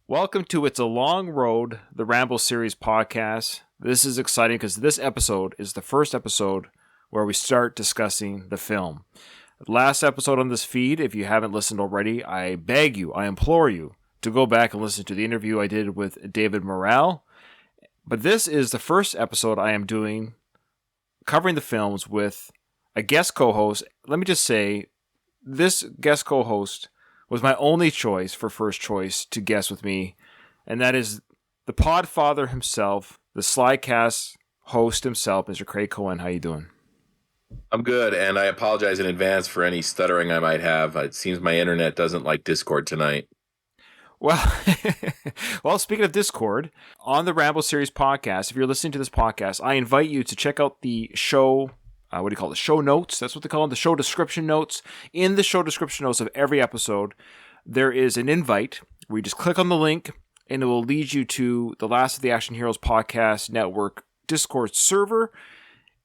Welcome to It's a Long Road, the Rambo series podcast. This is exciting because this episode is the first episode where we start discussing the film. Last episode on this feed, if you haven't listened already, I beg you, I implore you to go back and listen to the interview I did with David Morale. But this is the first episode I am doing covering the films with a guest co-host. Let me just say, this guest co-host was my only choice for first choice to guest with me, and that is the Podfather himself, the Slycast host himself, Mr. Craig Cohen. How you doing? I'm good, and I apologize in advance for any stuttering I might have. It seems my internet doesn't like Discord tonight. Well, speaking of Discord, on the Rambo Series podcast, if you're listening to this podcast, I invite you to check out the show. What do you call it? The show notes? That's what they call them. The show description notes. In the show description notes of every episode, there is an invite where you just click on the link and it will lead you to the Last of the Action Heroes Podcast Network Discord server.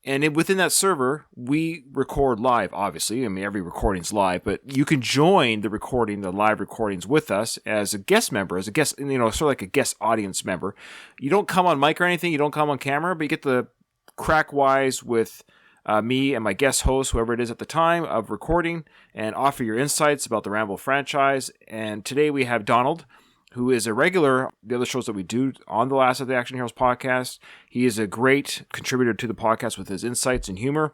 And within that server, we record live, obviously. I mean, every recording's live, but you can join the live recordings with us as a guest member, sort of like a guest audience member. You don't come on mic or anything. You don't come on camera, but you get the crack wise with me and my guest host, whoever it is at the time of recording, and offer your insights about the Rambo franchise. And today we have Donald, who is a regular, the other shows that we do on the Last of the Action Heroes podcast. He is a great contributor to the podcast with his insights and humor.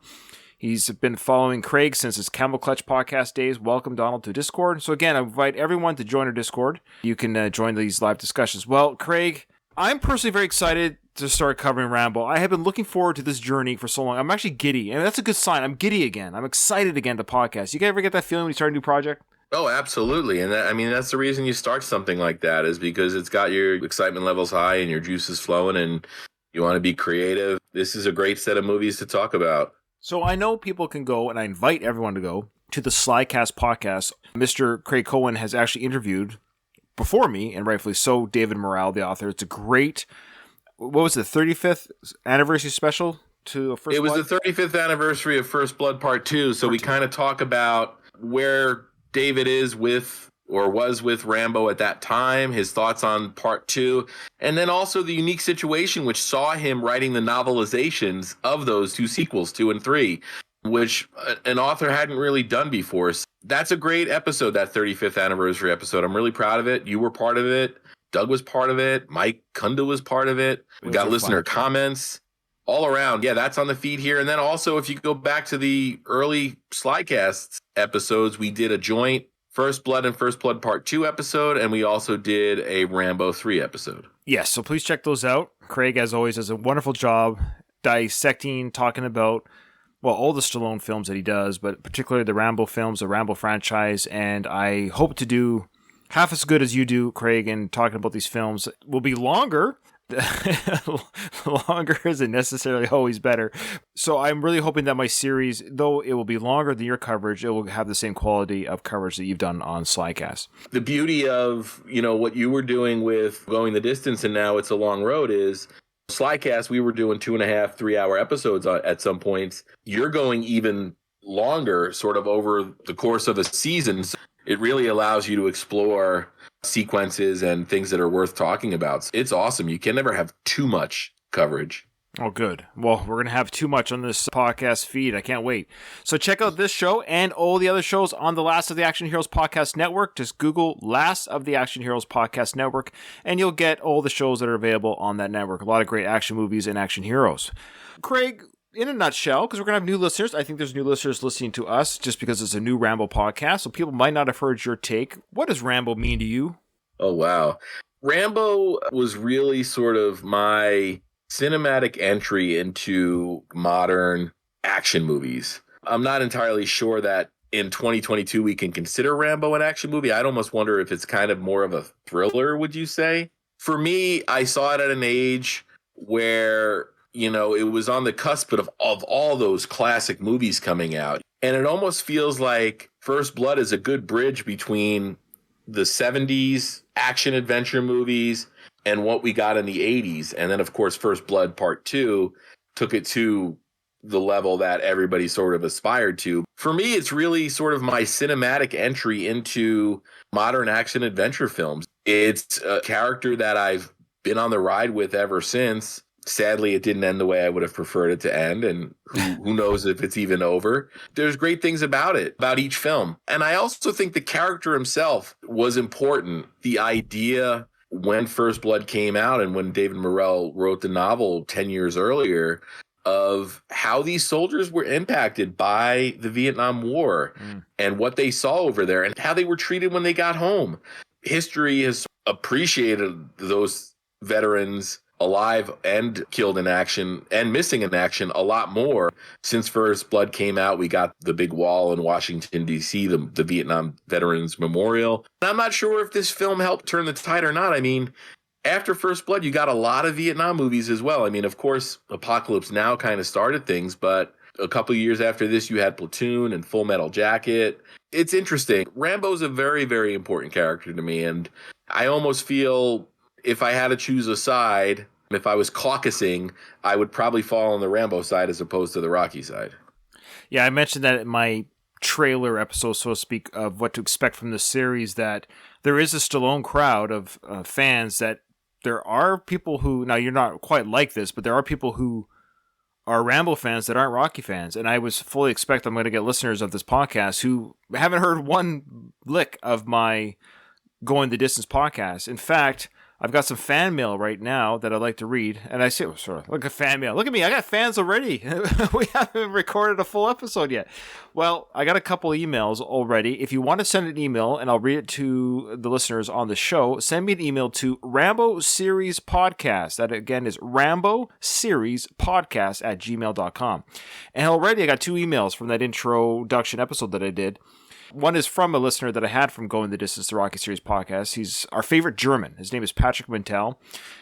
He's been following Craig since his Camel Clutch podcast days. Welcome, Donald, to Discord. So again, I invite everyone to join our Discord. You can join these live discussions. Well, Craig, I'm personally very excited to start covering Rambo. I have been looking forward to this journey for so long. I'm actually giddy, and that's a good sign. I'm giddy again. I'm excited again to podcast. You ever get that feeling when you start a new project? Oh, absolutely. And that's the reason you start something like that, is because it's got your excitement levels high and your juices flowing and you want to be creative. This is a great set of movies to talk about. So I know people can go, and I invite everyone to go, to the Slycast podcast. Mr. Craig Cohen has actually interviewed, before me, and rightfully so, David Morale, the author. It's a great, what was the 35th anniversary special to First Blood? It was the 35th anniversary of First Blood Part 2, so we kind of talk about where David is with, or was with, Rambo at that time, his thoughts on Part 2, and then also the unique situation which saw him writing the novelizations of those two sequels, 2 and 3, which an author hadn't really done before. So that's a great episode, that 35th anniversary episode. I'm really proud of it. You were part of it. Doug was part of it. Mike Kunda was part of it. We got listener comments all around. Yeah, that's on the feed here. And then also, if you go back to the early Slycast episodes, we did a joint First Blood and First Blood Part 2 episode, and we also did a Rambo 3 episode. Yes, so please check those out. Craig, as always, does a wonderful job dissecting, talking about, well, all the Stallone films that he does, but particularly the Rambo films, the Rambo franchise, and I hope to do half as good as you do, Craig, in talking about these films. Will be longer. Longer isn't necessarily always better. So I'm really hoping that my series, though it will be longer than your coverage, it will have the same quality of coverage that you've done on Slycast. The beauty of, what you were doing with Going the Distance and now It's a Long Road is Slycast, we were doing 2.5, 3 hour episodes at some points. You're going even longer, sort of over the course of a season. So it really allows you to explore sequences and things that are worth talking about. It's awesome. You can never have too much coverage. Oh, good. Well, we're going to have too much on this podcast feed. I can't wait. So check out this show and all the other shows on the Last of the Action Heroes Podcast Network. Just Google Last of the Action Heroes Podcast Network, and you'll get all the shows that are available on that network. A lot of great action movies and action heroes. Craig, in a nutshell, because we're going to have new listeners. I think there's new listeners listening to us just because it's a new Rambo podcast, so people might not have heard your take. What does Rambo mean to you? Oh, wow. Rambo was really sort of my cinematic entry into modern action movies. I'm not entirely sure that in 2022 we can consider Rambo an action movie. I'd almost wonder if it's kind of more of a thriller, would you say? For me, I saw it at an age where it was on the cusp of all those classic movies coming out. And it almost feels like First Blood is a good bridge between the 70s action adventure movies and what we got in the 80s. And then, of course, First Blood Part 2 took it to the level that everybody sort of aspired to. for me, it's really sort of my cinematic entry into modern action adventure films. It's a character that I've been on the ride with ever since. Sadly, it didn't end the way I would have preferred it to end, and who knows if it's even over. There's great things about it, about each film. And I also think the character himself was important. The idea when First Blood came out and when David Morrell wrote the novel 10 years earlier of how these soldiers were impacted by the Vietnam War and what they saw over there and how they were treated when they got home. History has appreciated those veterans alive and killed in action and missing in action a lot more. Since First Blood came out, we got the big wall in Washington, D.C., the Vietnam Veterans Memorial. And I'm not sure if this film helped turn the tide or not. I mean, after First Blood, you got a lot of Vietnam movies as well. I mean, of course, Apocalypse Now kind of started things, but a couple of years after this, you had Platoon and Full Metal Jacket. It's interesting. Rambo's a very, very important character to me, and I almost feel if I had to choose a side, if I was caucusing, I would probably fall on the Rambo side as opposed to the Rocky side. Yeah, I mentioned that in my trailer episode, so to speak, of what to expect from the series, that there is a Stallone crowd of fans, that there are people who, now you're not quite like this, but there are people who are Rambo fans that aren't Rocky fans. And I was fully expect I'm going to get listeners of this podcast who haven't heard one lick of my Going the Distance podcast. In fact, I've got some fan mail right now that I'd like to read. And I say, oh, sorry, look at fan mail. Look at me. I got fans already. We haven't recorded a full episode yet. Well, I got a couple emails already. If you want to send an email, and I'll read it to the listeners on the show, send me an email to Rambo Series Podcast. That, again, is Rambo Series Podcast at gmail.com. And already I got 2 emails from that introduction episode that I did. One is from a listener that I had from Going the Distance, the Rocky Series podcast. He's our favorite German. His name is Patrick Mintel.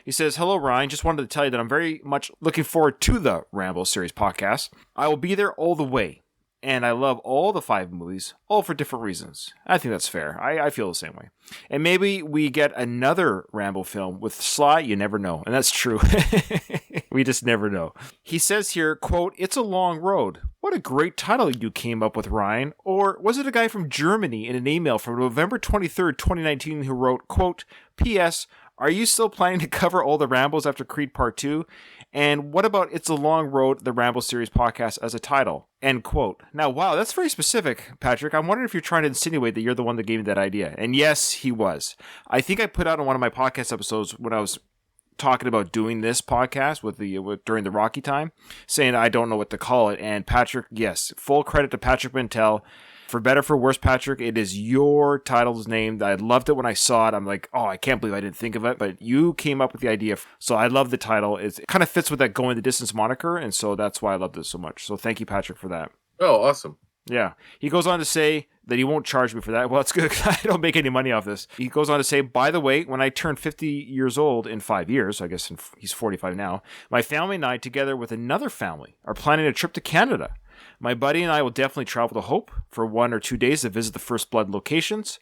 He says, hello, Ryan. Just wanted to tell you that I'm very much looking forward to the Rambo Series podcast. I will be there all the way. And I love all the 5 movies, all for different reasons. I think that's fair. I feel the same way. And maybe we get another Rambo film with Sly. You never know. And that's true. We just never know. He says here, quote, it's a long road. What a great title you came up with, Ryan. Or was it a guy from Germany in an email from November 23rd, 2019 who wrote, quote, P.S., are you still planning to cover all the Rambos after Creed Part 2? And what about It's a Long Road, the Rambo Series podcast as a title? End quote. Now, wow, that's very specific, Patrick. I'm wondering if you're trying to insinuate that you're the one that gave me that idea. And yes, he was. I think I put out on one of my podcast episodes when I was talking about doing this podcast during the Rocky time, saying I don't know what to call it. And Patrick, yes, full credit to Patrick Mintel. For better, for worse, Patrick, it is your title's name. I loved it when I saw it. I'm like, oh, I can't believe I didn't think of it. But you came up with the idea. So I love the title. It kind of fits with that Going the Distance moniker. And so that's why I love this so much. So thank you, Patrick, for that. Oh, awesome. Yeah. He goes on to say that he won't charge me for that. Well, it's good because I don't make any money off this. He goes on to say, by the way, when I turn 50 years old in 5 years, I guess he's 45 now, my family and I, together with another family, are planning a trip to Canada. My buddy and I will definitely travel to Hope for 1 or 2 days to visit the First Blood locations.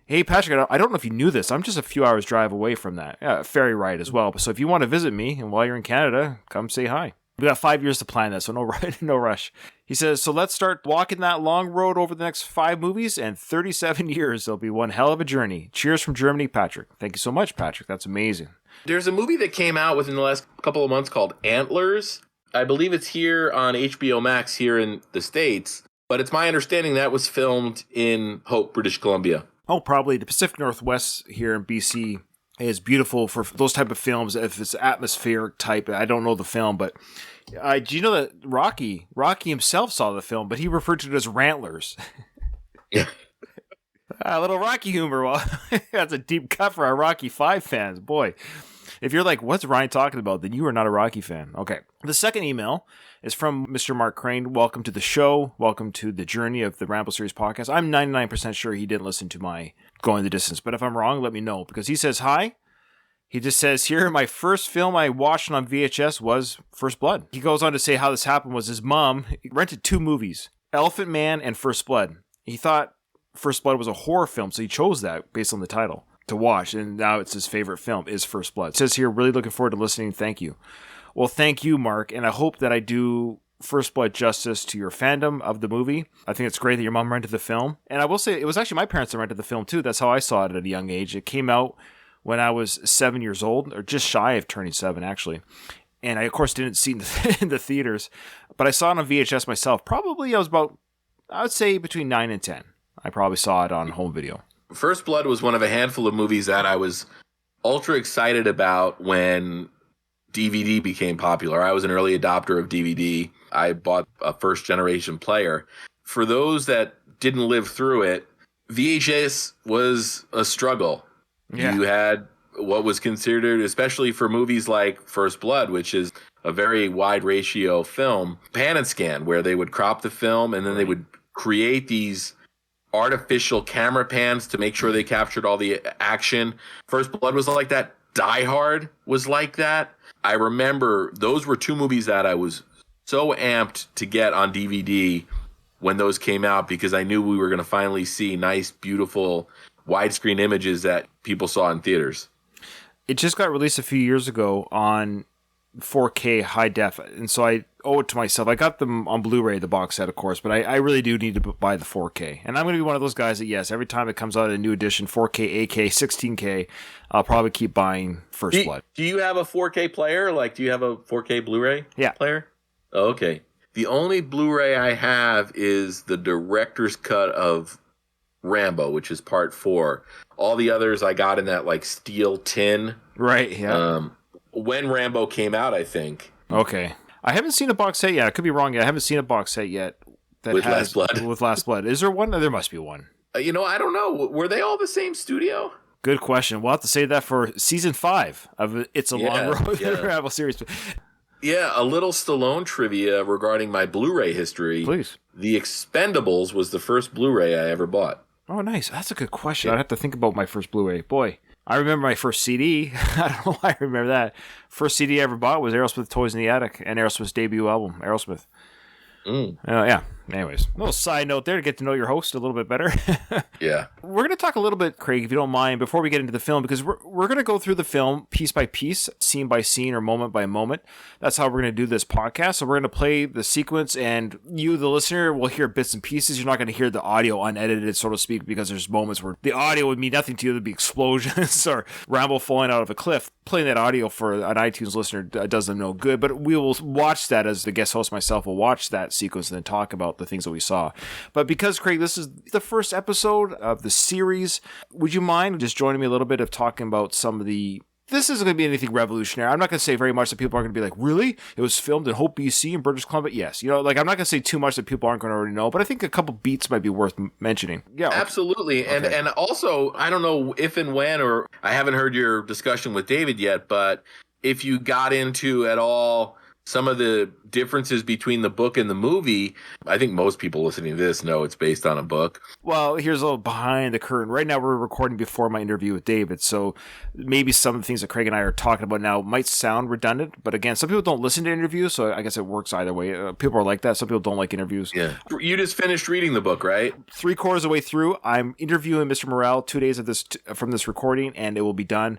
Hey, Patrick, I don't know if you knew this. I'm just a few hours drive away from that. Yeah, ferry ride as well. So if you want to visit me, and while you're in Canada, come say hi. We got 5 years to plan that, so no rush. He says, so let's start walking that long road over the next 5 movies, and 37 years. It'll be one hell of a journey. Cheers from Germany, Patrick. Thank you so much, Patrick. That's amazing. There's a movie that came out within the last couple of months called Antlers. I believe it's here on HBO Max here in the States, but it's my understanding that was filmed in Hope, British Columbia. Oh, probably. The Pacific Northwest here in BC is beautiful for those type of films. If it's atmospheric type, I don't know the film, but do you know that Rocky himself saw the film, but he referred to it as Rantlers. Yeah. A little Rocky humor. Well, that's a deep cut for our Rocky 5 fans. Boy, if you're like, what's Ryan talking about? Then you are not a Rocky fan. Okay. The second email is from Mr. Mark Crane. Welcome to the show. Welcome to the journey of the Rambo Series podcast. I'm 99% sure he didn't listen to my Going the Distance, but if I'm wrong, let me know, because he says, hi. He just says here, my first film I watched on VHS was First Blood. He goes on to say how this happened was his mom rented 2 movies, Elephant Man and First Blood. He thought First Blood was a horror film, so he chose that based on the title to watch, and now it's his favorite film is First Blood. It says here, really looking forward to listening. Thank you. Well, thank you, Mark, and I hope that I do First Blood justice to your fandom of the movie. I think it's great that your mom rented the film. And I will say, it was actually my parents that rented the film too. That's how I saw it at a young age. It came out when I was 7 years old, or just shy of turning 7, actually. And I, of course, didn't see it in the theaters. But I saw it on VHS myself. Probably I was about, I would say, between 9 and 10. I probably saw it on home video. First Blood was one of a handful of movies that I was ultra excited about when DVD became popular. I was an early adopter of DVD. I bought a first generation player. For those that didn't live through it, VHS was a struggle. Yeah. You had what was considered, especially for movies like First Blood, which is a very wide ratio film, pan and scan, where they would crop the film and then they would create these artificial camera pans to make sure they captured all the action. First Blood was like that. Die Hard was like that. I remember those were two movies that I was so amped to get on DVD when those came out, because I knew we were going to finally see nice, beautiful widescreen images that people saw in theaters. It just got released a few years ago on 4K high def, and so I owe it to myself. I got them on Blu-ray, the box set, of course, but I really do need to buy the 4K. And I'm going to be one of those guys that, yes, every time it comes out a new edition, 4K, 8K, 16K, I'll probably keep buying First Blood. Do you have a 4K player? Like, do you have a 4K Blu-ray player? Oh, okay. The only Blu-ray I have is the director's cut of Rambo, which is part 4. All the others I got in that, like, steel tin. Right, yeah. When Rambo came out, I think. Okay. I haven't seen a box set yet. I could be wrong. I haven't seen a box set yet that with has Last Blood. With Last Blood. Is there one? There must be one. I don't know. Were they all the same studio? Good question. We'll have to save that for season 5 of It's a Long Road to the Rambo series. Yeah, a little Stallone trivia regarding my Blu-ray history. Please. The Expendables was the first Blu-ray I ever bought. Oh, nice. That's a good question. I'd have to think about my first Blu-ray. Boy, I remember my first CD. I don't know why I remember that. First CD I ever bought was Aerosmith Toys in the Attic and Aerosmith's debut album, Aerosmith. Yeah. Anyways, a little side note there to get to know your host a little bit better. Yeah. We're going to talk a little bit, Craig, if you don't mind, before we get into the film, because we're going to go through the film piece by piece, scene by scene, or moment by moment. That's how we're going to do this podcast. So we're going to play the sequence, and you, the listener, will hear bits and pieces. You're not going to hear the audio unedited, so to speak, because there's moments where the audio would mean nothing to you. There'd be explosions or Rambo falling out of a cliff. Playing that audio for an iTunes listener does them no good, but we will watch that as the guest host myself will watch that sequence and then talk about the things that we saw. But because, Craig, this is the first episode of the series, would you mind just joining me a little bit of talking about some of the... This isn't going to be anything revolutionary. I'm not going to say very much that people aren't going to be like, really? It was filmed in Hope, BC in British Columbia? Yes. I'm not going to say too much that people aren't going to already know, but I think a couple beats might be worth mentioning. Yeah. Absolutely. Okay. And also, I don't know if and when, or I haven't heard your discussion with David yet, but if you got into at all some of the differences between the book and the movie, I think most people listening to this know it's based on a book. Well, here's a little behind the curtain. Right now, we're recording before my interview with David, so maybe some of the things that Craig and I are talking about now might sound redundant, but again, some people don't listen to interviews, so I guess it works either way. People are like that. Some people don't like interviews. Yeah. You just finished reading the book, right? 3/4 of the way through. I'm interviewing Mr. Morrell 2 days of this from this recording, and it will be done.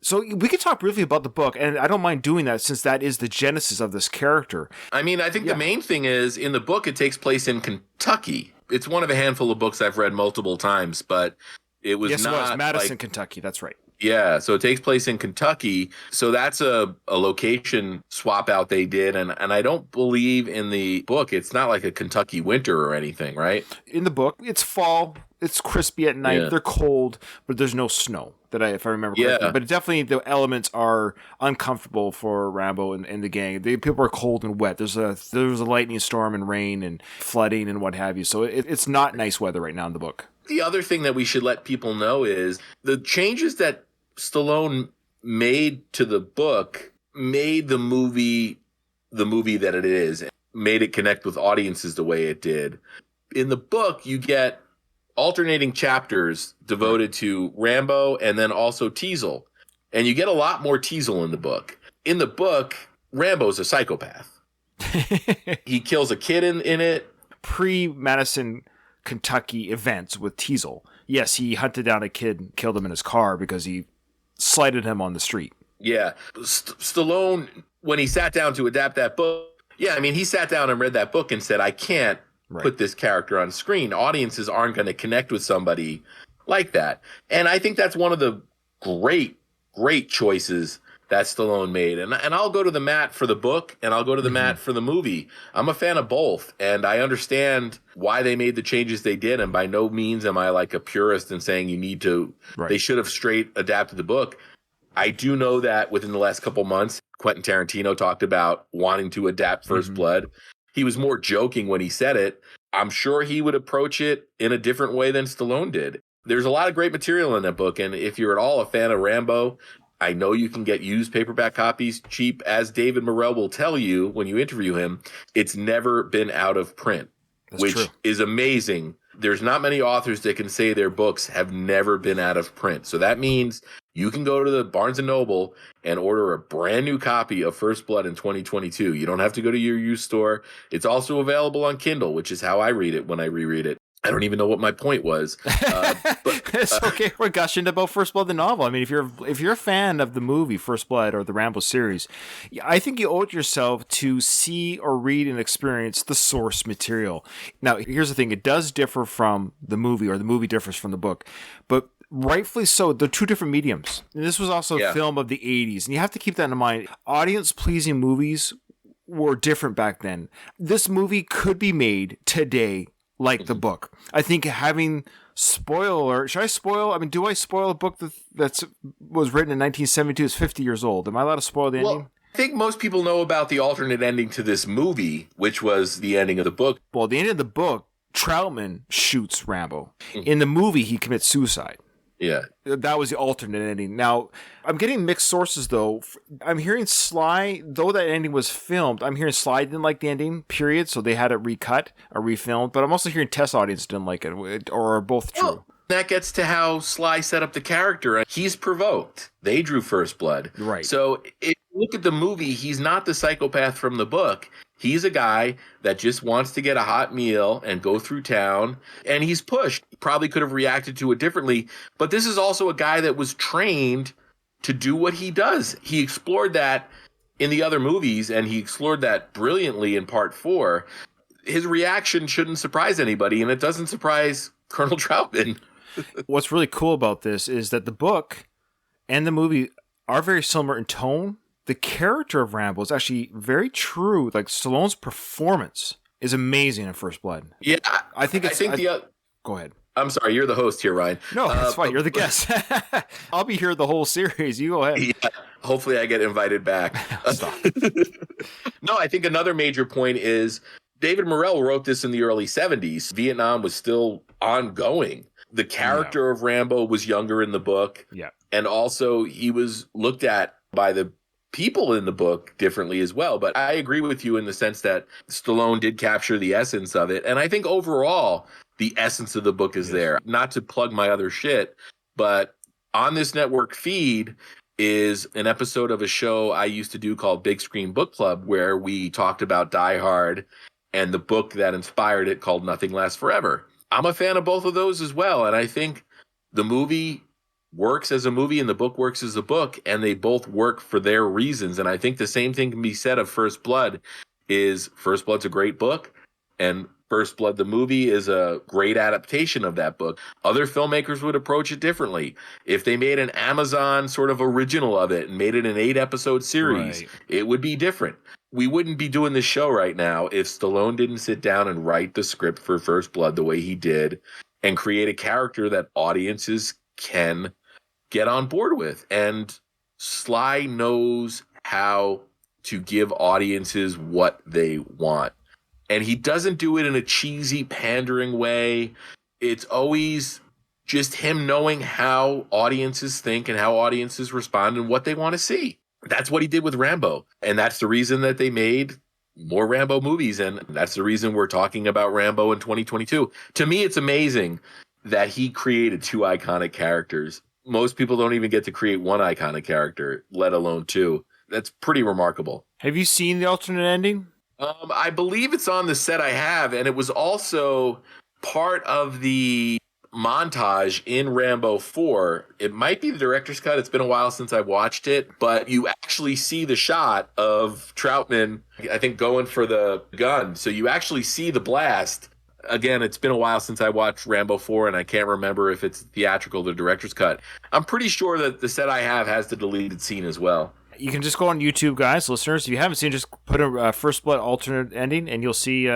So we could talk briefly about the book, and I don't mind doing that since that is the genesis of this character. I mean, I think the main thing is, in the book, it takes place in Kentucky. It's one of a handful of books I've read multiple times, but it was not... Yes, it was. Madison, Kentucky. That's right. Yeah, so it takes place in Kentucky. So that's a location swap out they did, and I don't believe in the book, it's not like a Kentucky winter or anything, right? In the book, it's fall. It's crispy at night. Yeah. They're cold, but there's no snow, if I remember correctly. Yeah. But definitely the elements are uncomfortable for Rambo and the gang. People are cold and wet. There was a lightning storm and rain and flooding and what have you. So it's not nice weather right now in the book. The other thing that we should let people know is the changes that Stallone made to the book made the movie that it is, made it connect with audiences the way it did. In the book, you get alternating chapters devoted to Rambo and then also Teasel. And you get a lot more Teasel in the book. In the book, Rambo's a psychopath. He kills a kid in it. Pre-Madison, Kentucky events with Teasel. Yes, he hunted down a kid and killed him in his car because he slighted him on the street. Yeah. Stallone, when he sat down to adapt that book, Yeah, I mean, he sat down and read that book and said, I can't put this character on screen. Audiences aren't going to connect with somebody like that. And I think that's one of the great choices that Stallone made. And I'll go to the mat for the book and I'll go to the mat for the movie. I'm a fan of both. And I understand why they made the changes they did. And by no means am I like a purist in saying you need to, they should have straight adapted the book. I do know that within the last couple months, Quentin Tarantino talked about wanting to adapt First Blood. He was more joking when he said it. I'm sure he would approach it in a different way than Stallone did. There's a lot of great material in that book. And if you're at all a fan of Rambo, I know you can get used paperback copies cheap. As David Morrell will tell you when you interview him, it's never been out of print, which is amazing. There's not many authors that can say their books have never been out of print. So that means you can go to the Barnes & Noble and order a brand new copy of First Blood in 2022. You don't have to go to your used store. It's also available on Kindle, which is how I read it when I reread it. I don't even know what my point was. But it's okay. We're gushing about First Blood, the novel. I mean, if you're a fan of the movie First Blood or the Rambo series, I think you owe it yourself to see or read and experience the source material. Now, here's the thing. It does differ from the movie, or the movie differs from the book, but rightfully so. They're two different mediums. And this was also a film of the 80s, and you have to keep that in mind. Audience-pleasing movies were different back then. This movie could be made today like the book. I think having spoiler, should I spoil? I mean, do I spoil a book that was written in 1972? Is 50 years old. Am I allowed to spoil the ending? I think most people know about the alternate ending to this movie, which was the ending of the book. Well, the ending of the book, Troutman shoots Rambo. In the movie, he commits suicide. Yeah. That was the alternate ending. Now, I'm getting mixed sources, though. I'm hearing Sly, though that ending was filmed, I'm hearing Sly didn't like the ending, period, so they had it recut or refilmed. But I'm also hearing Test audience didn't like it, or are both true. Well, that gets to how Sly set up the character. He's provoked. They drew First Blood. Right. So if you look at the movie, he's not the psychopath from the book. He's a guy that just wants to get a hot meal and go through town, and he's pushed. He probably could have reacted to it differently, but this is also a guy that was trained to do what he does. He explored that in the other movies, and he explored that brilliantly in Part 4. His reaction shouldn't surprise anybody, and it doesn't surprise Colonel Troutman. What's really cool about this is that the book and the movie are very similar in tone. The character of Rambo is actually very true. Like, Stallone's performance is amazing in First Blood. Yeah, I think it's. Go ahead. I'm sorry, you're the host here, Ryan. No, that's fine. You're the guest. I'll be here the whole series. You go ahead. Yeah, hopefully I get invited back. Stop. No, I think another major point is David Morrell wrote this in the early 70s. Vietnam was still ongoing. The character of Rambo was younger in the book. Yeah. And also he was looked at by the people in the book differently as well. But I agree with you in the sense that Stallone did capture the essence of it. And I think overall, the essence of the book is there. Not to plug my other shit, but on this network feed is an episode of a show I used to do called Big Screen Book Club, where we talked about Die Hard and the book that inspired it called Nothing Lasts Forever. I'm a fan of both of those as well. And I think the movie works as a movie and the book works as a book, and they both work for their reasons. And I think the same thing can be said of First Blood. First Blood's a great book, and First Blood, the movie, is a great adaptation of that book. Other filmmakers would approach it differently. If they made an Amazon sort of original of it and made it an 8-episode series, it would be different. We wouldn't be doing this show right now if Stallone didn't sit down and write the script for First Blood the way he did and create a character that audiences can get on board with. And Sly knows how to give audiences what they want. And he doesn't do it in a cheesy, pandering way. It's always just him knowing how audiences think and how audiences respond and what they want to see. That's what he did with Rambo. And that's the reason that they made more Rambo movies. And that's the reason we're talking about Rambo in 2022. To me, it's amazing that he created two iconic characters. Most people don't even get to create one iconic character, let alone two. That's pretty remarkable. Have you seen the alternate ending? I believe it's on the set I have, and it was also part of the montage in Rambo 4. It might be the director's cut. It's been a while since I watched it, but you actually see the shot of Troutman, I think, going for the gun. So you actually see the blast. Again, it's been a while since I watched Rambo 4, and I can't remember if it's theatrical or the director's cut. I'm pretty sure that the set I have has the deleted scene as well. You can just go on YouTube, guys, listeners. If you haven't seen it, just put a First Blood alternate ending, and you'll see.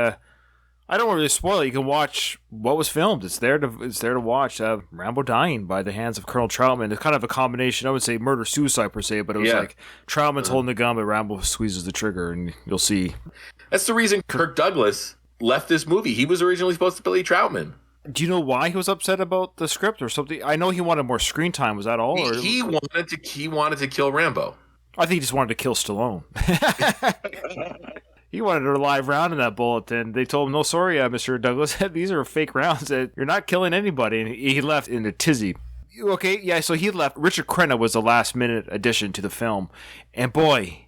I don't want to really spoil it. You can watch what was filmed. It's there to watch. Rambo dying by the hands of Colonel Troutman. It's kind of a combination. I would say murder-suicide per se, but it was like Troutman's holding the gun, but Rambo squeezes the trigger, and you'll see. That's the reason Kirk Douglas left this movie. He was originally supposed to play Troutman. Do you know why he was upset about the script or something? I know he wanted more screen time. Was that all? Or? He wanted to kill Rambo. I think he just wanted to kill Stallone. He wanted a live round in that bullet, and they told him, "No, sorry, Mr. Douglas, these are fake rounds. You're not killing anybody." And he left in a tizzy. Okay, yeah, so he left. Richard Crenna was the last-minute addition to the film. And boy,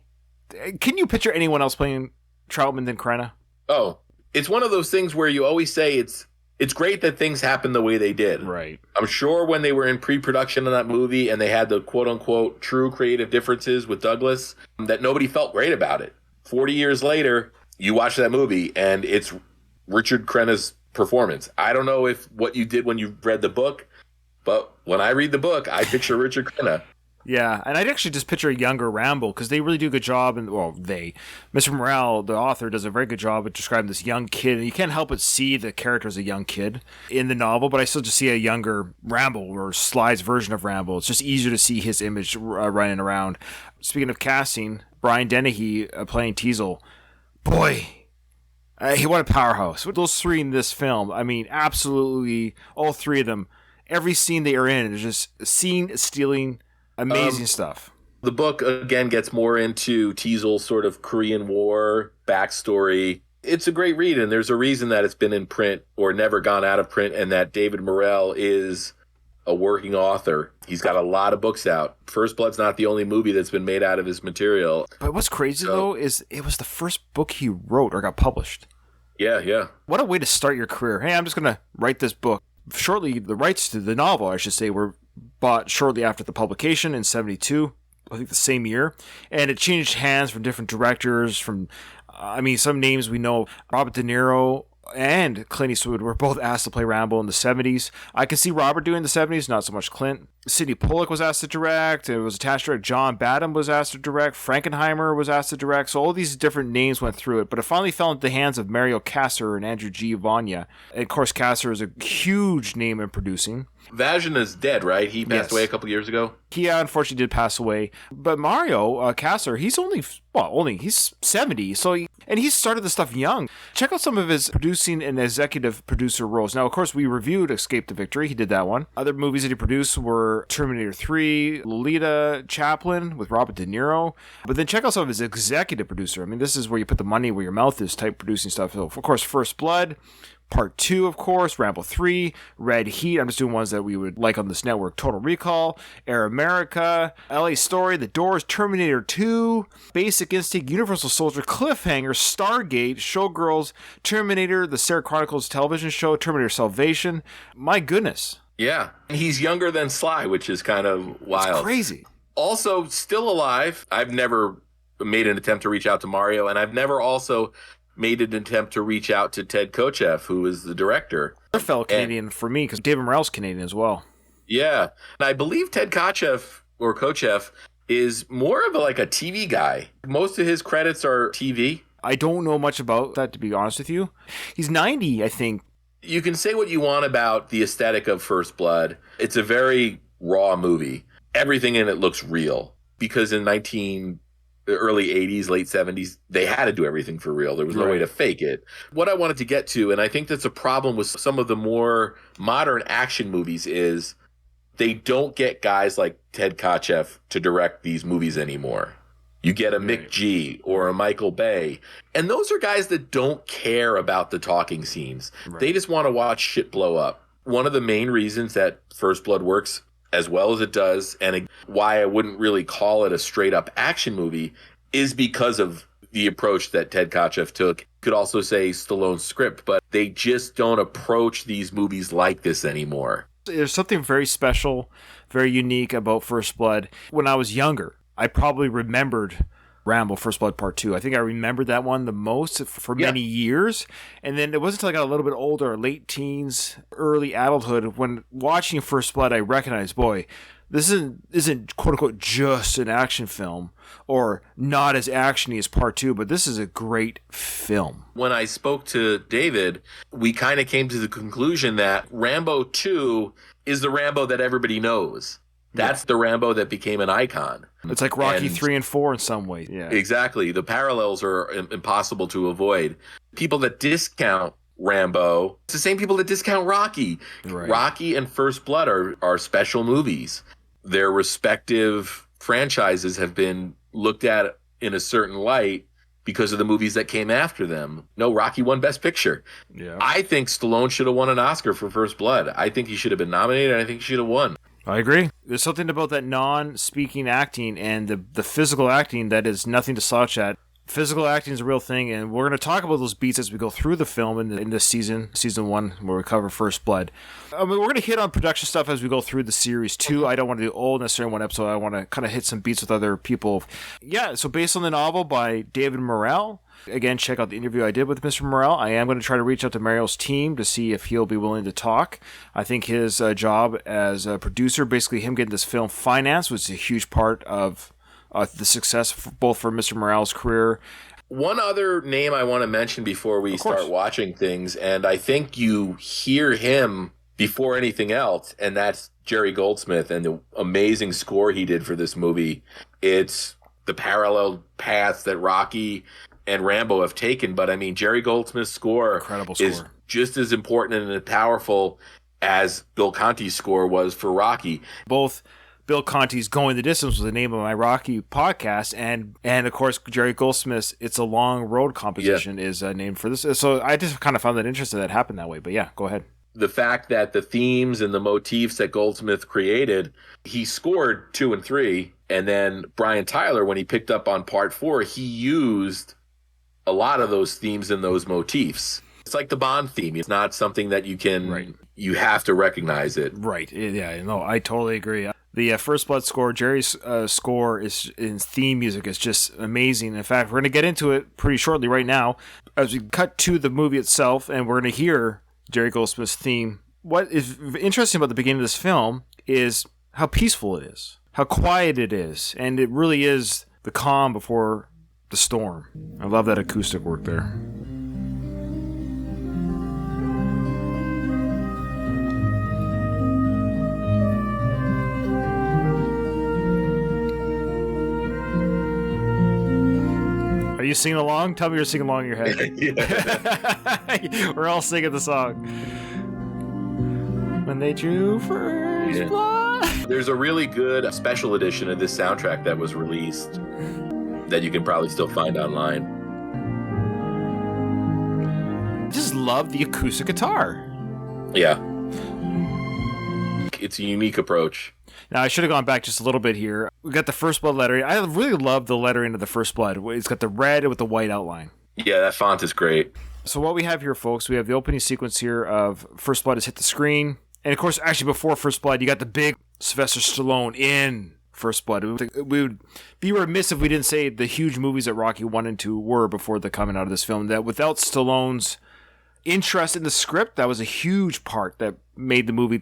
can you picture anyone else playing Troutman than Crenna? Oh, it's one of those things where you always say it's great that things happen the way they did. Right. I'm sure when they were in pre-production of that movie and they had the quote-unquote true creative differences with Douglas, that nobody felt great about it. 40 years later, you watch that movie and it's Richard Crenna's performance. I don't know if what you did when you read the book, but when I read the book, I picture Richard Crenna. Yeah, and I'd actually just picture a younger Rambo, because they really do a good job, and Mr. Morale, the author, does a very good job of describing this young kid, and you can't help but see the character as a young kid in the novel, but I still just see a younger Rambo, or Sly's version of Rambo. It's just easier to see his image running around. Speaking of casting, Brian Dennehy playing Teasel, boy, he what a powerhouse. With those three in this film, I mean, absolutely, all three of them, every scene they are in is just scene-stealing, amazing stuff. The book, again, gets more into Teasel's sort of Korean War backstory. It's a great read, and there's a reason that it's been in print or never gone out of print, and that David Morrell is a working author. He's got a lot of books out. First Blood's not the only movie that's been made out of his material. But what's crazy, though, is it was the first book he wrote or got published. Yeah. What a way to start your career. Hey, I'm just going to write this book. Shortly, the rights to the novel, I should say, were bought shortly after the publication in 1972, I think the same year, and it changed hands from different directors. Some names we know, Robert De Niro and Clint Eastwood were both asked to play Rambo in the 1970s. I can see Robert doing the 1970s, not so much Clint. Sidney Pollack was asked to direct. It was attached to direct. John Badham was asked to direct. Frankenheimer was asked to direct. So all these different names went through it, but it finally fell into the hands of Mario Kassar and Andrew G. Vania. And of course, Kassar is a huge name in producing. Vajna's dead, right? He passed away a couple years ago. He unfortunately did pass away. But Mario Kassar, he's he's 70. So he started the stuff young. Check out some of his producing and executive producer roles. Now, of course, we reviewed Escape to Victory. He did that one. Other movies that he produced were Terminator 3, Lolita, Chaplin with Robert De Niro. But then check out some of his executive producer. I mean, this is where you put the money where your mouth is type producing stuff. So, of course, First Blood. Part 2, of course, Rambo 3, Red Heat, I'm just doing ones that we would like on this network, Total Recall, Air America, LA Story, The Doors, Terminator 2, Basic Instinct, Universal Soldier, Cliffhanger, Stargate, Showgirls, Terminator, The Sarah Chronicles television show, Terminator Salvation. My goodness. Yeah. He's younger than Sly, which is kind of wild. It's crazy. Also, still alive. I've never made an attempt to reach out to Mario, and I've never also made an attempt to reach out to Ted Kotcheff, who is the director. Another fellow Canadian for me, because David Morrell's Canadian as well. Yeah. And I believe Ted Kotcheff is more of a TV guy. Most of his credits are TV. I don't know much about that, to be honest with you. He's 90, I think. You can say what you want about the aesthetic of First Blood. It's a very raw movie. Everything in it looks real. Because in the early 80s, late 70s, they had to do everything for real. There was no way to fake it. What I wanted to get to, and I think that's a problem with some of the more modern action movies, is they don't get guys like Ted Kotcheff to direct these movies anymore. You get a Mick G or a Michael Bay. And those are guys that don't care about the talking scenes. Right. They just want to watch shit blow up. One of the main reasons that First Blood works as well as it does, and why I wouldn't really call it a straight up action movie, is because of the approach that Ted Kotcheff took. Could also say Stallone's script, but they just don't approach these movies like this anymore. There's something very special, very unique about First Blood. When I was younger, I probably remembered Rambo First Blood Part 2. I think I remembered that one the most for many years. And then it wasn't until I got a little bit older, late teens, early adulthood, when watching First Blood, I recognized, boy, this isn't quote unquote just an action film or not as actiony as Part 2, but this is a great film. When I spoke to David, we kind of came to the conclusion that Rambo 2 is the Rambo that everybody knows. That's the Rambo that became an icon. It's like Rocky 3 and 4 in some ways. Yeah, exactly. The parallels are impossible to avoid. People that discount Rambo, it's the same people that discount Rocky. Right. Rocky and First Blood are special movies. Their respective franchises have been looked at in a certain light because of the movies that came after them. No, Rocky won Best Picture. Yeah. I think Stallone should have won an Oscar for First Blood. I think he should have been nominated. I think he should have won. I agree. There's something about that non-speaking acting and the physical acting that is nothing to slouch at. Physical acting is a real thing, and we're going to talk about those beats as we go through the film in this season 1, where we cover First Blood. I mean, we're going to hit on production stuff as we go through the series, too. I don't want to do all necessarily in one episode. I want to kind of hit some beats with other people. Yeah, so based on the novel by David Morrell, again, check out the interview I did with Mr. Morrell. I am going to try to reach out to Mario's team to see if he'll be willing to talk. I think his job as a producer, basically him getting this film financed, was a huge part of the success both for Mr. Morrell's career. One other name I want to mention before we start watching things, and I think you hear him before anything else, and that's Jerry Goldsmith and the amazing score he did for this movie. It's the parallel paths that Rocky and Rambo have taken, but I mean, Jerry Goldsmith's score is just as important and powerful as Bill Conti's score was for Rocky. Both Bill Conti's Going the Distance was the name of my Rocky podcast, and of course Jerry Goldsmith's It's a Long Road composition is named for this. So I just kind of found that interesting that it happened that way. But yeah, go ahead. The fact that the themes and the motifs that Goldsmith created, he scored 2 and 3, and then Brian Tyler, when he picked up on Part 4, he used a lot of those themes and those motifs. It's like the Bond theme. It's not something that you can, you have to recognize it. Right. Yeah, no, I totally agree. The First Blood score, Jerry's score in theme music is just amazing. In fact, we're going to get into it pretty shortly right now as we cut to the movie itself, and we're going to hear Jerry Goldsmith's theme. What is interesting about the beginning of this film is how peaceful it is, how quiet it is, and it really is the calm before the storm. I love that acoustic work there. Are you singing along? Tell me you're singing along in your head. We're all singing the song. When they drew first blood. There's a really good special edition of this soundtrack that was released that you can probably still find online. I just love the acoustic guitar. Yeah. It's a unique approach. Now, I should have gone back just a little bit here. We got the First Blood lettering. I really love the lettering of the First Blood. It's got the red with the white outline. Yeah, that font is great. So what we have here, folks, we have the opening sequence here of First Blood has hit the screen. And, of course, actually before First Blood, you got the big Sylvester Stallone in First Blood. We would be remiss if we didn't say the huge movies that Rocky 1 and 2 were before the coming out of this film. That without Stallone's interest in the script, that was a huge part that made the movie,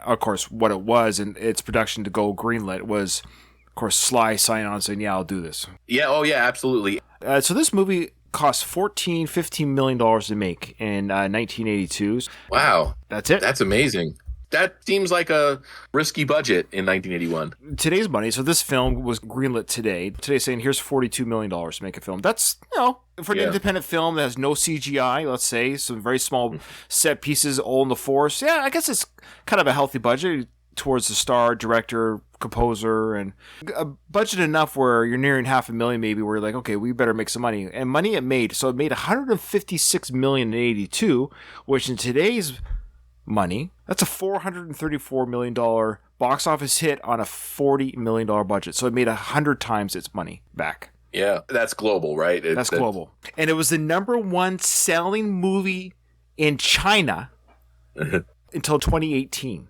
of course, what it was, and its production to go greenlit was, of course, Sly signing on saying, yeah, I'll do this. Yeah, oh yeah, absolutely. So this movie cost $15 million to make in 1982. Wow. That's it. That's amazing. That seems like a risky budget in 1981. Today's money, so this film was greenlit today. Today's saying here's $42 million to make a film. That's, for an independent film that has no CGI, let's say, some very small set pieces all in the forest. Yeah, I guess it's kind of a healthy budget towards the star, director, composer, and a budget enough where you're nearing $500,000 maybe, where you're like, okay, we better make some money. And money it made. So it made $156 million in 82, which in today's money, that's a $434 million box office hit on a $40 million budget. So it made 100 times its money back. Yeah, that's global, right? That's global. And it was the number one selling movie in China until 2018.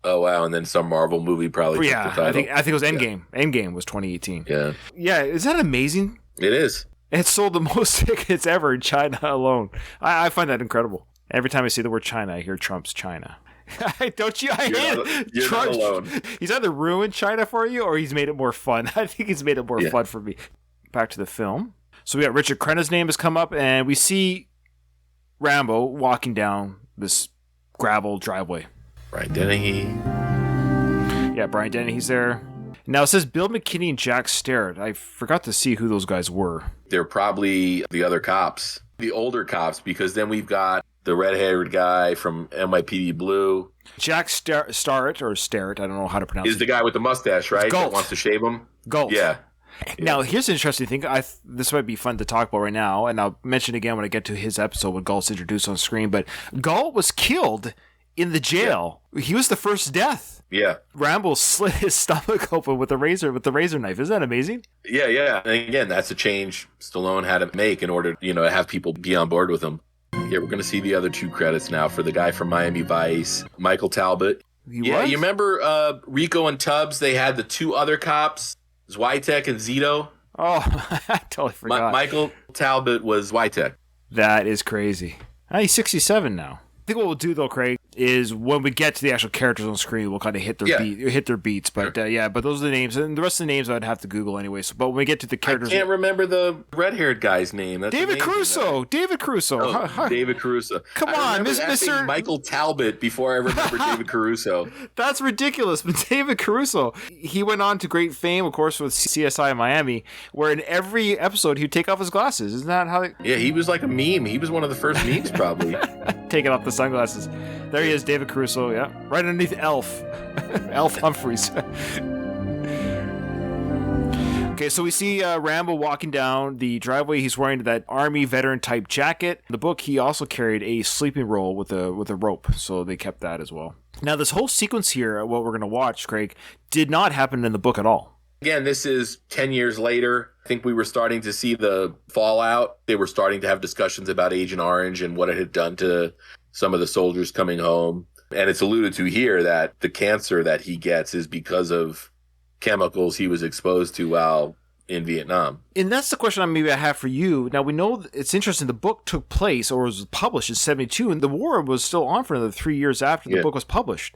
Oh wow! And then some Marvel movie probably. Yeah, took the title. I think it was Endgame. Yeah. Endgame was 2018. Yeah, yeah. Is that amazing? It is. It sold the most tickets ever in China alone. I find that incredible. Every time I see the word China, I hear Trump's China. Don't you? You're not alone. He's either ruined China for you or he's made it more fun. I think he's made it more fun for me. Back to the film. So we got Richard Crenna's name has come up, and we see Rambo walking down this gravel driveway. Brian Dennehy. Yeah, Brian Dennehy's there. Now it says Bill McKinney and Jack Starrett. I forgot to see who those guys were. They're probably the other cops, the older cops, because then we've got the red-haired guy from NYPD Blue. Jack Starrett, or Starrett, I don't know how to pronounce it. Is the guy with the mustache, right? That wants to shave him? Galt. Yeah. Now, here's an interesting thing. This might be fun to talk about right now, and I'll mention again when I get to his episode when Galt's introduced on screen, but Galt was killed in the jail. Yeah. He was the first death. Yeah. Rambo slit his stomach open with the razor knife. Isn't that amazing? Yeah, yeah. And again, that's a change Stallone had to make in order, to have people be on board with him. Yeah, we're going to see the other two credits now for the guy from Miami Vice, Michael Talbot. You remember Rico and Tubbs? They had the two other cops, Zwitek and Zito. Oh, I totally forgot. Michael Talbot was Zwitek. That is crazy. He's 67 now. I think what we'll do though, Craig, is when we get to the actual characters on screen, we'll kind of hit their beats. But but those are the names, and the rest of the names I'd have to Google anyway. So, but when we get to the characters, I can't remember the red-haired guy's name. That's David Caruso. David Caruso. Oh, David Caruso. Come on, Mr. Michael Talbot. Before I remember David Caruso. That's ridiculous. But David Caruso, he went on to great fame, of course, with CSI Miami, where in every episode he'd take off his glasses. Isn't that how? Yeah, he was like a meme. He was one of the first memes, probably. Taking off the sunglasses. There he is, David Caruso, yeah. Right underneath Elf. Elf Humphreys. Okay, so we see Rambo walking down the driveway. He's wearing that Army veteran-type jacket. In the book, he also carried a sleeping roll with a rope, so they kept that as well. Now, this whole sequence here, what we're going to watch, Craig, did not happen in the book at all. Again, this is 10 years later. I think we were starting to see the fallout. They were starting to have discussions about Agent Orange and what it had done to some of the soldiers coming home. And it's alluded to here that the cancer that he gets is because of chemicals he was exposed to while in Vietnam. And that's the question I have for you. Now, we know it's interesting. The book took place or was published in 1972, and the war was still on for another 3 years after the book was published.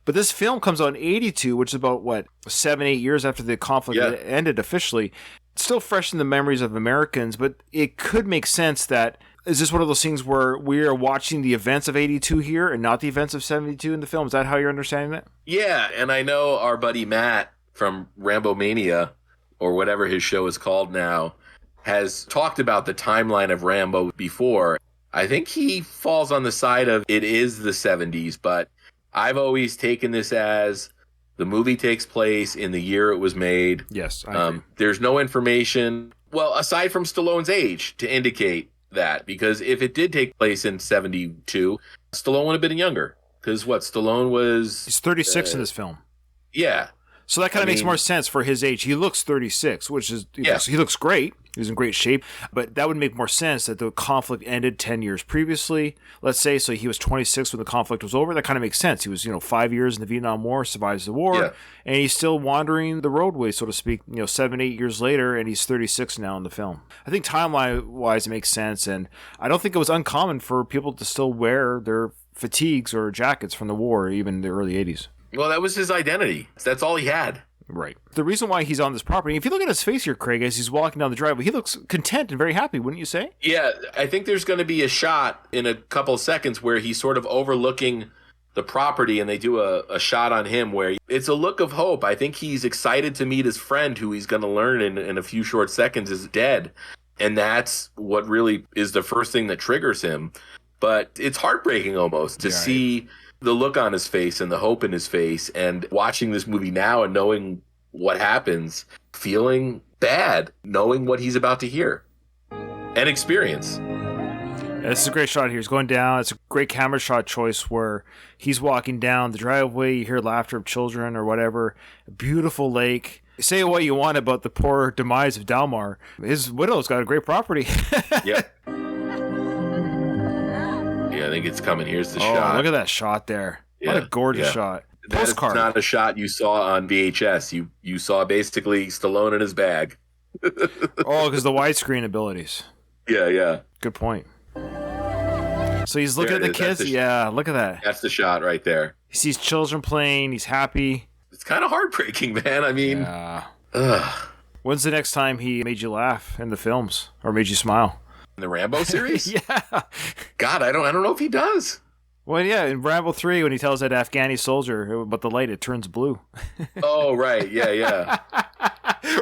But this film comes out in 1982, which is about, 7-8 years after the conflict ended officially. It's still fresh in the memories of Americans, but it could make sense that, is this one of those things where we are watching the events of 1982 here and not the events of 1972 in the film? Is that how you're understanding that? Yeah, and I know our buddy Matt from Rambo Mania, or whatever his show is called now, has talked about the timeline of Rambo before. I think he falls on the side of it is the 70s, but I've always taken this as the movie takes place in the year it was made. Yes, I agree. There's no information, well, aside from Stallone's age, to indicate that. Because if it did take place in 1972, Stallone would have been younger. Because Stallone was... He's 36 in this film. Yeah. So that kind of makes more sense for his age. He looks 36, which is, he looks great. He's in great shape. But that would make more sense that the conflict ended 10 years previously, let's say. So he was 26 when the conflict was over. That kind of makes sense. He was, 5 years in the Vietnam War, survives the war, and he's still wandering the roadway, so to speak, 7-8 years later, and he's 36 now in the film. I think timeline-wise it makes sense, and I don't think it was uncommon for people to still wear their fatigues or jackets from the war, even in the early 80s. Well, that was his identity. That's all he had. Right. The reason why he's on this property, if you look at his face here, Craig, as he's walking down the driveway, he looks content and very happy, wouldn't you say? Yeah, I think there's going to be a shot in a couple of seconds where he's sort of overlooking the property, and they do a shot on him where it's a look of hope. I think he's excited to meet his friend, who he's going to learn in a few short seconds is dead. And that's what really is the first thing that triggers him. But it's heartbreaking almost to see the look on his face and the hope in his face, and watching this movie now and knowing what happens, feeling bad, knowing what he's about to hear and experience. This is a great shot here. He's going down. It's a great camera shot choice where he's walking down the driveway. You hear laughter of children or whatever. A beautiful lake. Say what you want about the poor demise of Dalmar. His widow's got a great property. Yeah. Yeah, I think it's coming. Here's the Oh, shot. look at that shot there. Yeah, What a gorgeous yeah. shot. That is Postcard. not a shot you saw on VHS. You saw basically Stallone in his bag. Oh, because the widescreen abilities. Yeah. Good point. So he's looking There at it the is. That's kids. the Yeah, look at that. That's the shot right there. He sees children playing. He's happy. It's kind of heartbreaking, man. I mean, ugh. When's the next time he made you laugh in the films or made you smile? In the Rambo series? Yeah. God, I don't know if he does. Well, yeah, in Rambo 3, when he tells that Afghani soldier about the light, it turns blue. Oh, right. Yeah.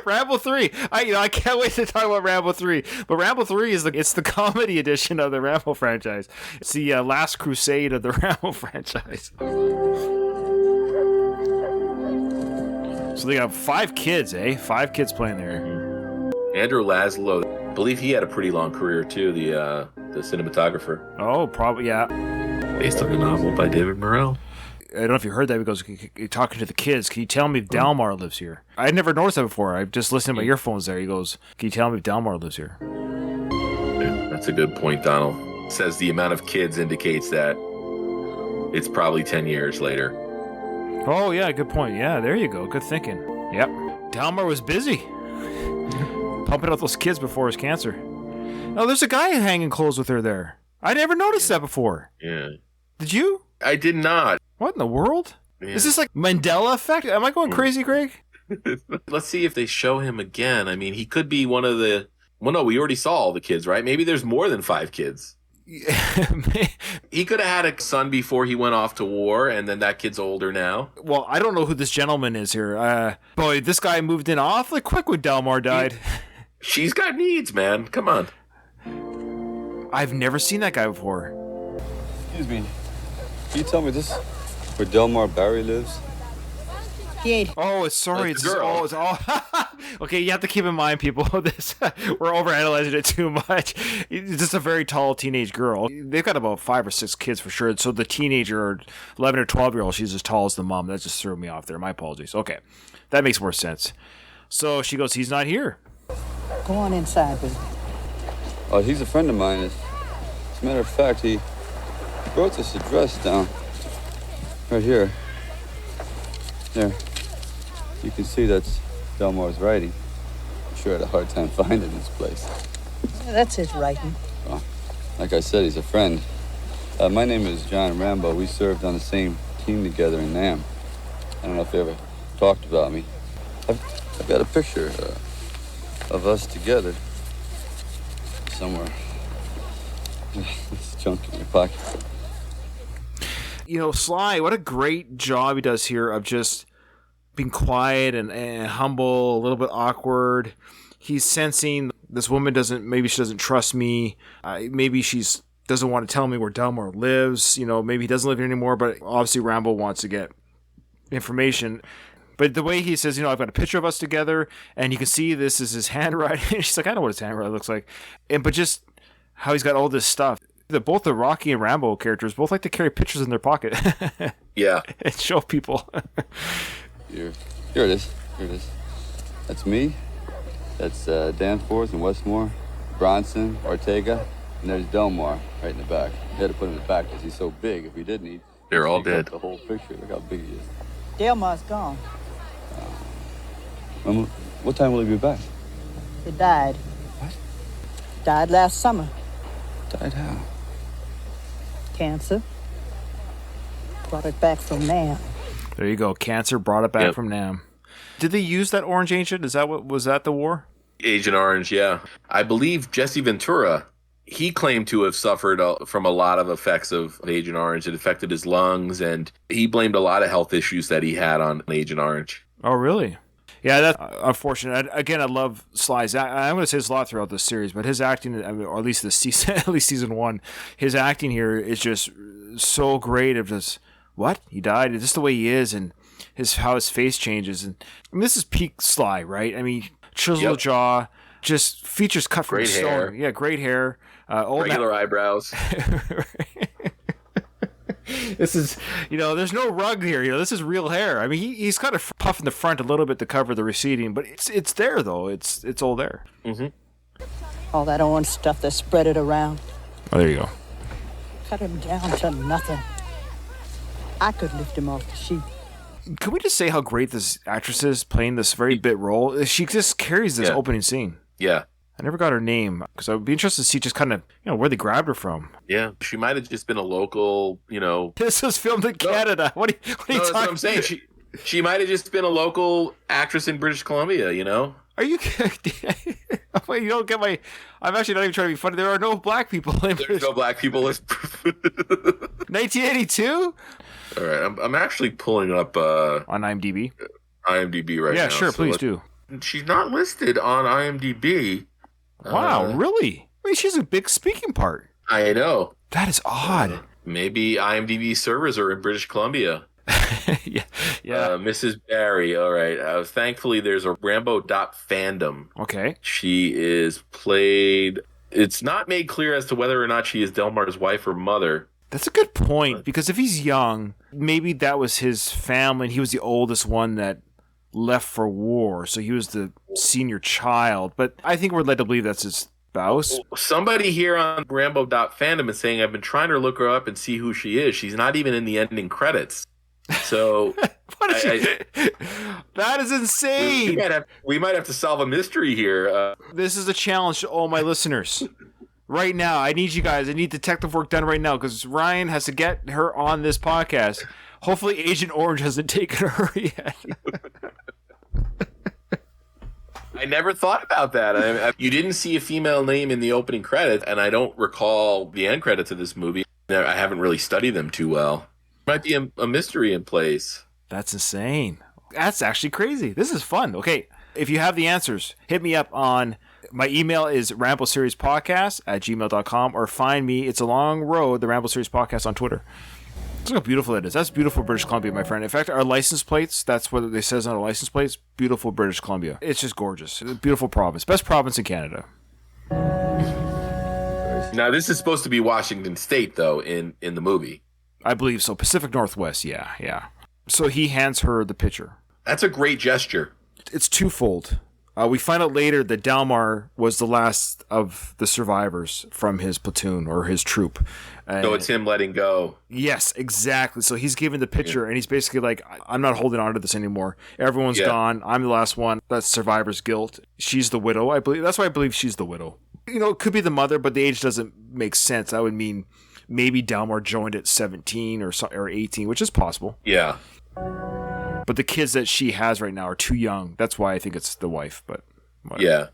Rambo 3. I can't wait to talk about Rambo 3. But Rambo 3 is the comedy edition of the Rambo franchise. It's the last crusade of the Rambo franchise. So they got 5 kids, eh? 5 kids playing there. Andrew Laszlo, I believe he had a pretty long career too, the cinematographer. Oh, probably, yeah. Based on the novel by David Morrell. I don't know if you heard that because you're talking to the kids. Can you tell me if Dalmar lives here? I never noticed that before. I just listened to my earphones there. He goes, can you tell me if Dalmar lives here? That's a good point, Donald. Says the amount of kids indicates that it's probably 10 years later. Oh, yeah, good point. Yeah, there you go. Good thinking. Yep. Dalmar was busy. Pumping out those kids before his cancer. Oh, there's a guy hanging clothes with her there. I never noticed that before. Yeah. Did you? I did not. What in the world? Yeah. Is this like Mandela effect? Am I going crazy, Greg? Let's see if they show him again. I mean, he could be one of the... Well, no, we already saw all the kids, right? Maybe there's more than 5 kids. He could have had a son before he went off to war, and then that kid's older now. Well, I don't know who this gentleman is here. Boy, this guy moved in awfully quick when Dalmar died. She's got needs, man. Come on. I've never seen that guy before. Excuse me. Can you tell me this? Where Delmar Barry lives? Oh, it's sorry. That's the girl. It's all. Okay, you have to keep in mind, people. This we're overanalyzing it too much. It's just a very tall teenage girl. They've got about 5 or 6 kids for sure. So the teenager, or 11 or 12-year-old, she's as tall as the mom. That just threw me off there. My apologies. Okay, that makes more sense. So she goes, he's not here. Go on inside with me. Oh, he's a friend of mine. As a matter of fact, he wrote this address down. Right here. There. You can see that's Delmar's writing. I'm sure I had a hard time finding this place. Yeah, that's his writing. Well, like I said, he's a friend. My name is John Rambo. We served on the same team together in Nam. I don't know if you ever talked about me. I've got a picture of us together somewhere. This junk in your pocket. You know, Sly, what a great job he does here of just being quiet and humble, a little bit awkward. He's sensing this woman maybe she doesn't trust me. Maybe she's doesn't want to tell me where Delmar lives. You know, maybe he doesn't live here anymore, but obviously Rambo wants to get information. But the way he says, you know, I've got a picture of us together, and you can see this is his handwriting. She's like, I know what his handwriting looks like. But just how he's got all this stuff. Both the Rocky and Rambo characters both like to carry pictures in their pocket. Yeah. And show people. Here it is. Here it is. That's me. That's Danforth and Westmore, Bronson, Ortega, and there's Delmar right in the back. We had to put him in the back because he's so big. If we didn't, he'd They're all take up dead. the whole picture. Look how big he is. Delmar's gone. What time will he be back? He died. What? Died last summer. Died how? Cancer. Brought it back from Nam. There you go. Cancer brought it back Yep. from Nam. Did they use that orange agent? Was that the war? Agent Orange, yeah. I believe Jesse Ventura, he claimed to have suffered from a lot of effects of Agent Orange. It affected his lungs, and he blamed a lot of health issues that he had on Agent Orange. Oh, really? Yeah, that's unfortunate. Again, I love Sly's. I'm going to say this a lot throughout this series, but his acting, or at least this season, at least season 1, his acting here is just so great. Of just what he died, it's just the way he is, and how his face changes. And I mean, this is peak Sly, right? I mean, chiseled jaw, just features cut from Great stone. hair. Yeah, great hair. Regular eyebrows. This is, there's no rug here. This is real hair. I mean, he's kind of puffing the front a little bit to cover the receding, but it's there though. It's all there. Mm-hmm. All that orange stuff, they spread it around. Oh, there you go. Cut him down to nothing. I could lift him off the sheet. Can we just say how great this actress is playing this very bit role? She just carries this opening scene. Yeah. I never got her name because I would be interested to see just kind of, where they grabbed her from. Yeah. She might have just been a local, This was filmed in Canada. What are you talking that's what I'm saying. She might have just been a local actress in British Columbia, Are you kidding? Wait, you don't get my... I'm actually not even trying to be funny. There are no black people in There's no black people. 1982? All right. I'm actually pulling up... on IMDb? IMDb right now. Yeah, sure. Please do. She's not listed on IMDb. Wow, really? I mean, she's a big speaking part. I know. That is odd. Maybe IMDb servers are in British Columbia. yeah. Mrs. Barry. All right. Thankfully, there's a Rambo.fandom. Okay. She is played. It's not made clear as to whether or not she is Delmar's wife or mother. That's a good point, because if he's young, maybe that was his family, and he was the oldest one that left for war, so he was the senior child. But I think we're led to believe that's his spouse. Somebody here on Rambo.fandom is saying, I've been trying to look her up and see who she is. She's not even in the ending credits. So that is insane. We might have to solve a mystery here. This is a challenge to all my listeners. Right now, I need you guys. I need detective work done right now because Ryan has to get her on this podcast. Hopefully, Agent Orange hasn't taken her yet. I never thought about that. You didn't see a female name in the opening credits, and I don't recall the end credits of this movie. I haven't really studied them too well. Might be a mystery in place. That's insane. That's actually crazy. This is fun. Okay, if you have the answers, hit me up on... My email is rambleseriespodcast@gmail.com, or find me, it's a long road, the Ramble Series Podcast on Twitter. Look how beautiful it is. That's beautiful British Columbia, my friend. In fact, our license plates, that's what it says on our license plates, beautiful British Columbia. It's just gorgeous. It's a beautiful province. Best province in Canada. Now, this is supposed to be Washington State, though, in the movie. I believe so. Pacific Northwest, yeah. So he hands her the picture. That's a great gesture. It's twofold. We find out later that Delmar was the last of the survivors from his platoon or his troop. So it's him letting go. Yes, exactly. So he's giving the picture, and he's basically like, I'm not holding on to this anymore. Everyone's gone. I'm the last one. That's survivor's guilt. She's the widow, I believe. That's why I believe she's the widow. It could be the mother, but the age doesn't make sense. That would mean maybe Delmar joined at 17 or 18, which is possible. Yeah. But the kids that she has right now are too young. That's why I think it's the wife, but whatever. Yeah.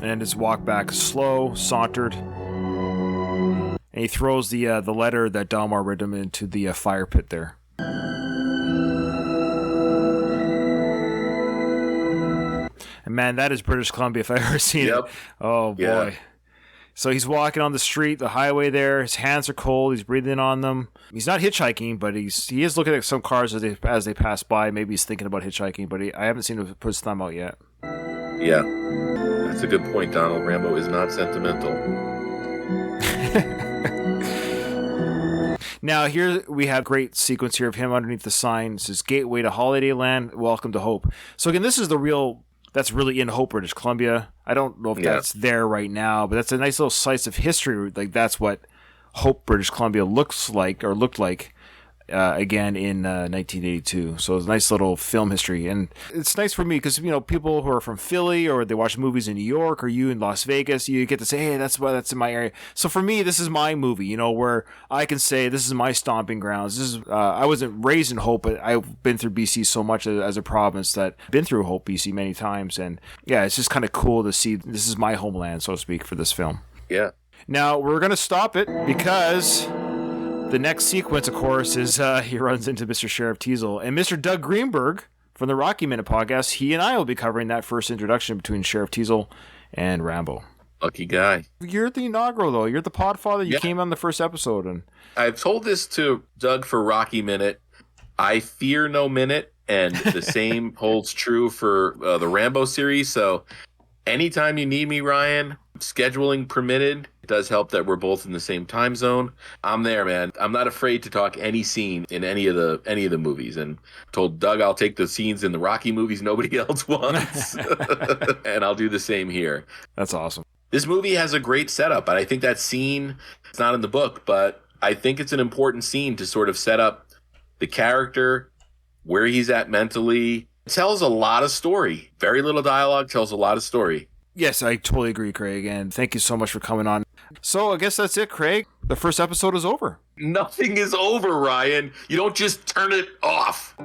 And his walk back slow, sauntered. And he throws the letter that Delmar read him into the fire pit there. And man, that is British Columbia if I've ever seen it. Oh boy. Yeah. So he's walking on the street, the highway there. His hands are cold. He's breathing on them. He's not hitchhiking, but he is looking at some cars as they pass by. Maybe he's thinking about hitchhiking, but I haven't seen him put his thumb out yet. Yeah. That's a good point, Donald. Rambo is not sentimental. Now, here we have a great sequence here of him underneath the sign. It says, Gateway to Holiday Land, Welcome to Hope. So again, this is that's really in Hope, British Columbia. I don't know if that's there right now, but that's a nice little slice of history. Like, that's what Hope, British Columbia looked like again in 1982. So it's a nice little film history. And it's nice for me because, people who are from Philly or they watch movies in New York or you in Las Vegas, you get to say, hey, that's in my area. So for me, this is my movie, where I can say this is my stomping grounds. This is I wasn't raised in Hope, but I've been through BC so much as a province that I've been through Hope, BC many times. And yeah, it's just kind of cool to see this is my homeland, so to speak, for this film. Yeah. Now, we're going to stop it because... the next sequence, of course, is he runs into Mr. Sheriff Teasle. And Mr. Doug Greenberg from the Rocky Minute podcast, he and I will be covering that first introduction between Sheriff Teasle and Rambo. Lucky guy. You're the inaugural, though. You're the podfather. You came on the first episode. And I've told this to Doug for Rocky Minute. I fear no minute, and the same holds true for the Rambo series. So Anytime you need me, Ryan, scheduling permitted. It does help that we're both in the same time zone. I'm there, man. I'm not afraid to talk any scene in any of the movies. And told Doug I'll take the scenes in the Rocky movies nobody else wants. And I'll do the same here. That's awesome. This movie has a great setup, and I think that scene, it's not in the book, but I think it's an important scene to sort of set up the character, where he's at mentally. It tells a lot of story. Very little dialogue, tells a lot of story. Yes, I totally agree, Craig, and thank you so much for coming on. So I guess that's it, Craig. The first episode is over. Nothing is over, Ryan. You don't just turn it off.